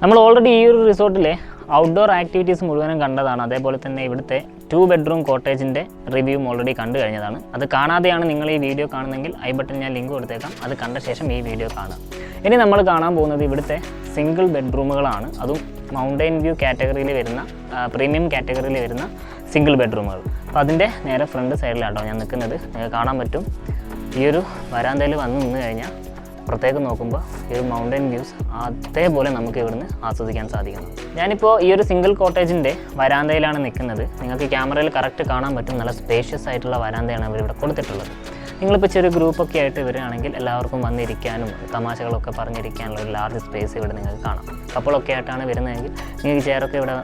നമ്മൾ ഓൾറെഡി ഈ ഒരു റിസോർട്ടിലെ ഔട്ട്ഡോർ ആക്ടിവിറ്റീസ് മുഴുവനും കണ്ടതാണ്. അതേപോലെ തന്നെ ഇവിടുത്തെ 2 ബെഡ്റൂം കോട്ടേജിൻ്റെ റിവ്യൂവും ഓൾറെഡി കണ്ടു കഴിഞ്ഞതാണ്. അത് കാണാതെയാണ് നിങ്ങൾ ഈ വീഡിയോ കാണുന്നതെങ്കിൽ ഐ ബട്ടൺ ഞാൻ ലിങ്ക് കൊടുത്തേക്കാം. അത് കണ്ട ശേഷം ഈ വീഡിയോ കാണാം. ഇനി നമ്മൾ കാണാൻ പോകുന്നത് ഇവിടുത്തെ സിംഗിൾ ബെഡ്റൂമുകളാണ്. അതും മൗണ്ടൈൻ വ്യൂ കാറ്റഗറിയിൽ വരുന്ന പ്രീമിയം കാറ്റഗറിയിൽ വരുന്ന സിംഗിൾ ബെഡ്റൂമുകൾ. അപ്പോൾ അതിൻ്റെ നേരെ ഫ്രണ്ട് സൈഡിലാട്ടോ ഞാൻ നിൽക്കുന്നത്. നിങ്ങൾക്ക് കാണാൻ പറ്റും. ഈ ഒരു വരാന്തയിൽ വന്ന് നിന്ന് കഴിഞ്ഞാൽ പുറത്തേക്ക് നോക്കുമ്പോൾ ഈ ഒരു മൗണ്ടൻ വ്യൂസ് അതേപോലെ നമുക്ക് ഇവിടുന്ന് ആസ്വദിക്കാൻ സാധിക്കുന്നു. ഞാനിപ്പോൾ ഈ ഒരു സിംഗിൾ കോട്ടേജിൻ്റെ വരാന്തയിലാണ് നിൽക്കുന്നത്. നിങ്ങൾക്ക് ക്യാമറയിൽ കറക്റ്റ് കാണാൻ പറ്റും. നല്ല സ്പേഷ്യസ് ആയിട്ടുള്ള വരാന്തയാണ് അവരിവിടെ കൊടുത്തിട്ടുള്ളത്. നിങ്ങളിപ്പോൾ ചെറിയ ഗ്രൂപ്പൊക്കെ ആയിട്ട് വരികയാണെങ്കിൽ എല്ലാവർക്കും വന്നിരിക്കാനും തമാശകളൊക്കെ പറഞ്ഞിരിക്കാനുള്ള ഒരു ലാർജ് സ്പേസ് ഇവിടെ നിങ്ങൾക്ക് കാണാം. കപ്പിളൊക്കെ ആയിട്ടാണ് വരുന്നതെങ്കിൽ നിങ്ങൾക്ക് ചെയറൊക്കെ ഇവിടെ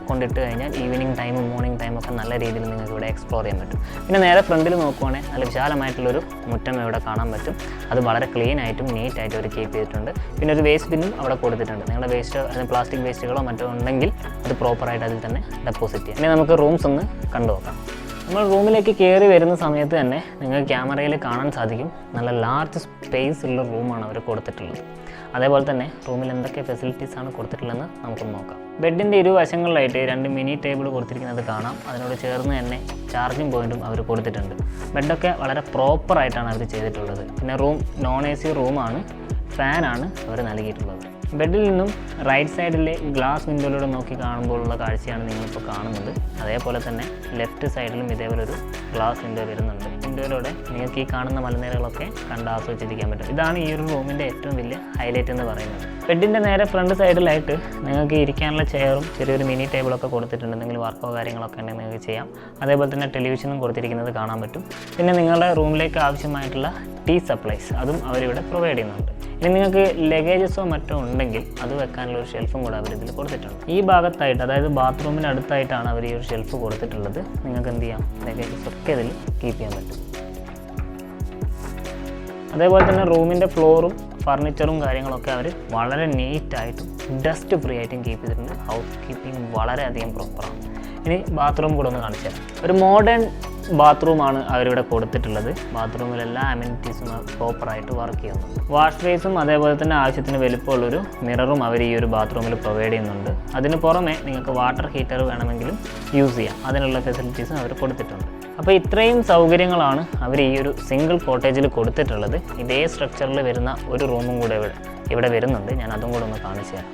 കൊണ്ടിട്ട് കഴിഞ്ഞാൽ ഈവനിങ് ടൈമും മോർണിംഗ് ടൈമൊക്കെ നല്ല രീതിയിൽ നിങ്ങൾക്ക് ഇവിടെ എക്സ്പ്ലോർ ചെയ്യാൻ പറ്റും. പിന്നെ നേരെ ഫ്രണ്ടിൽ നോക്കുവാണെങ്കിൽ നല്ല വിശാലമായിട്ടുള്ളൊരു മുറ്റം ഇവിടെ കാണാൻ പറ്റും. അത് വളരെ ക്ലീൻ ആയിട്ടും നീറ്റായിട്ടും അവർ കീപ്പ് ചെയ്തിട്ടുണ്ട്. പിന്നെ ഒരു വേസ്റ്റ് ബിന്നും അവിടെ കൊടുത്തിട്ടുണ്ട്. നിങ്ങളുടെ വേസ്റ്റ് പ്ലാസ്റ്റിക് വേസ്റ്റുകളോ മറ്റോ ഉണ്ടെങ്കിൽ അത് പ്രോപ്പറായിട്ട് അതിൽ തന്നെ ഡെപ്പോസിറ്റ് ചെയ്യാം. ഇനി നമുക്ക് റൂംസ് ഒന്ന് കണ്ടു നോക്കാം. നമ്മൾ റൂമിലേക്ക് കയറി വരുന്ന സമയത്ത് തന്നെ നിങ്ങൾക്ക് ക്യാമറയിൽ കാണാൻ സാധിക്കും നല്ല ലാർജ് സ്പേസ് ഉള്ള റൂമാണ് അവർ കൊടുത്തിട്ടുള്ളത്. അതേപോലെ തന്നെ റൂമിൽ എന്തൊക്കെ ഫെസിലിറ്റീസാണ് കൊടുത്തിട്ടുള്ളതെന്ന് നമുക്ക് നോക്കാം. ബെഡിൻ്റെ ഇരുവശങ്ങളിലായിട്ട് 2 മിനി ടേബിൾ കൊടുത്തിരിക്കുന്നത് കാണാം. അതിനോട് ചേർന്ന് തന്നെ ചാർജിങ് പോയിൻറ്റും അവർ കൊടുത്തിട്ടുണ്ട്. ബെഡൊക്കെ വളരെ പ്രോപ്പറായിട്ടാണ് അവർ ചെയ്തിട്ടുള്ളത്. പിന്നെ റൂം നോൺ AC റൂമാണ്. ഫാനാണ് അവർ നൽകിയിട്ടുള്ളത്. ബെഡിൽ നിന്നും റൈറ്റ് സൈഡിലെ ഗ്ലാസ് വിൻഡോയിലൂടെ നോക്കി കാണുമ്പോഴുള്ള കാഴ്ചയാണ് നിങ്ങളിപ്പോൾ കാണുന്നത്. അതേപോലെ തന്നെ ലെഫ്റ്റ് സൈഡിലും ഇതേപോലെ ഒരു ഗ്ലാസ് വിൻഡോ വരുന്നുണ്ട്. വിൻഡോയിലൂടെ നിങ്ങൾക്ക് ഈ കാണുന്ന മലനിരകളൊക്കെ കണ്ട് ആസ്വദിച്ചിരിക്കാൻ പറ്റും. ഇതാണ് ഈ ഒരു റൂമിൻ്റെ ഏറ്റവും വലിയ ഹൈലൈറ്റ് എന്ന് പറയുന്നത്. ബെഡിൻ്റെ നേരെ ഫ്രണ്ട് സൈഡിലായിട്ട് നിങ്ങൾക്ക് ഇരിക്കാനുള്ള ചെയറും ചെറിയൊരു മിനി ടേബിളൊക്കെ കൊടുത്തിട്ടുണ്ട്. എന്തെങ്കിലും വർക്കോ കാര്യങ്ങളൊക്കെ ഉണ്ടെങ്കിൽ നിങ്ങൾക്ക് ചെയ്യാം. അതേപോലെ തന്നെ ടെലിവിഷനും കൊടുത്തിരിക്കുന്നത് കാണാൻ പറ്റും. പിന്നെ നിങ്ങളുടെ റൂമിലേക്ക് ആവശ്യമായിട്ടുള്ള ടീ സപ്ലൈസ് അതും അവരിവിടെ പ്രൊവൈഡ് ചെയ്യുന്നുണ്ട്. ഇനി നിങ്ങൾക്ക് ലഗേജസോ മറ്റോ ഉണ്ടെങ്കിൽ അത് വെക്കാനുള്ള ഒരു ഷെൽഫും കൂടെ അവർ ഇതിൽ കൊടുത്തിട്ടുണ്ട്. ഈ ഭാഗത്തായിട്ട്, അതായത് ബാത്റൂമിന് അടുത്തായിട്ടാണ് അവർ ഈ ഒരു ഷെൽഫ് കൊടുത്തിട്ടുള്ളത്. നിങ്ങൾക്ക് എന്ത് ചെയ്യാം, ലഗേജസ് ഒക്കെ ഇതിൽ കീപ്പ് ചെയ്യാൻ പറ്റും. അതേപോലെ തന്നെ റൂമിൻ്റെ ഫ്ലോറും ഫർണിച്ചറും കാര്യങ്ങളൊക്കെ അവർ വളരെ നീറ്റായിട്ടും ഡസ്റ്റ് ഫ്രീ ആയിട്ടും കീപ്പ് ചെയ്തിട്ടുണ്ട്. ഹൗസ് കീപ്പിംഗ് വളരെയധികം പ്രോപ്പറാണ്. ഇനി ബാത്റൂം കൂടെ ഒന്ന് കാണിച്ചു തരാം. ഒരു മോഡേൺ ബാത്റൂമാണ് അവരിവിടെ കൊടുത്തിട്ടുള്ളത്. ബാത്റൂമിൽ എല്ലാ അമ്യൂണിറ്റീസും പ്രോപ്പറായിട്ട് വർക്ക് ചെയ്യുന്നുണ്ട്. വാഷ് ബേസും അതേപോലെ തന്നെ ആവശ്യത്തിന് വലിപ്പമുള്ളൊരു മിററും അവർ ഈ ഒരു ബാത്റൂമിൽ പ്രൊവൈഡ് ചെയ്യുന്നുണ്ട്. അതിന് പുറമെ നിങ്ങൾക്ക് വാട്ടർ ഹീറ്റർ വേണമെങ്കിലും യൂസ് ചെയ്യാം. അതിനുള്ള ഫെസിലിറ്റീസും അവർ കൊടുത്തിട്ടുണ്ട്. അപ്പോൾ ഇത്രയും സൗകര്യങ്ങളാണ് അവർ ഈ ഒരു സിംഗിൾ കോട്ടേജിൽ കൊടുത്തിട്ടുള്ളത്. ഇതേ സ്ട്രക്ചറിൽ വരുന്ന ഒരു റൂമും കൂടെ ഇവിടെ വരുന്നുണ്ട്. ഞാൻ അതും കൂടെ ഒന്ന് കാണിച്ചു തരാം.